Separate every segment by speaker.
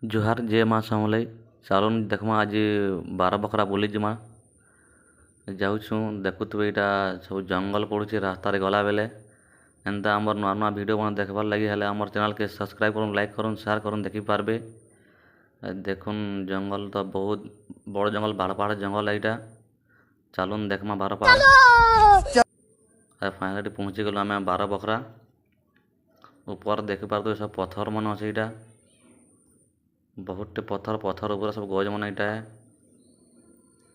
Speaker 1: जुहार जय माँ समलई चालुन देखमा आज 12 बकरा बुली जिमा जाऊँ देखुवे यहाँ सब जंगल पड़ुଛି रास्तार गला बेले एंता आमर नुआ नुआ वीडियो बना देखबार लगी हेले आमर चैनल के सब्सक्राइब करूँ लाइक करूँ शेयर करूँ देखी पारबे। देखुन जंगल तो बहुत बड़ जंगल बाड़ पहाड़ जंगल यहाँ चालुन देखमा 12 पहाड़ फाइनाली पहुँची गलु आम 12 बकरा ऊपर देखी पार सब पत्थर मन अच्छे यहाँ बहुत पत्थर पत्थर ऊपर सब गज मन यहाँ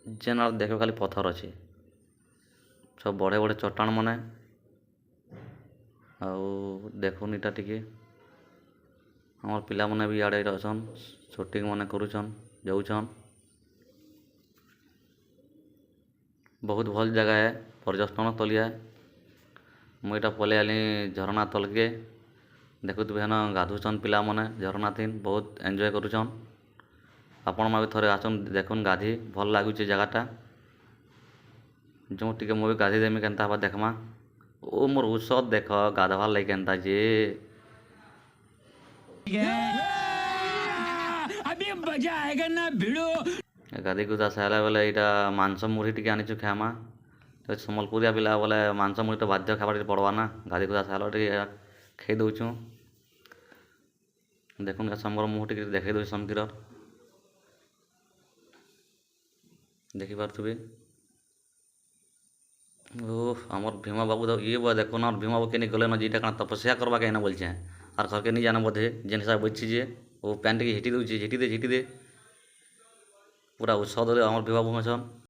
Speaker 1: जेन देख खाली पत्थर अच्छे सब बड़े बड़े चट्टान मने आउ देखुन इटा टिके आमर पिला मने भी इड़े अछन शूटिंग मने करुछन जाऊछन बहुत भल जगह है पर्यटन तलिया मुझे पलि आली झरना तलके देखुवे हेन गाधुचन पिला मने झरना थीन बहुत एंजॉय करुछन आपण भी थोड़े आसन देखुन गाधी भल लगुच जगहटा जो टिके मुझे गाधी देमी केन्ता हवा देखमा ओ मोर ऊसद देख गाधवार लगे केन्ता जे अभी मजा आएगा ना भिड़ो गाधी गुदा सारा बेले यहाँ मांस मुढ़ी टिके आनीचु खामा तो सम्बलपुरिया पिला बोले मांस मुढ़ी तो बाध्य खाबार पड़वा ना गाधी गुदा सारा टिके खाई दौचु देखुन समर मुह टिके देखई दौच समकीर देखी पारे ओह आमर भीमा बाबू तो ये बा देखो ना भीमा बाबू के गले ना जीटा कण तपस्या करवा के बोलचे और घर के नहीं जाना बोधे जेन हिसाब बची जे वो पैंट के हिटी दे पूरा उत्साह आमर भीमा बाबू अछन।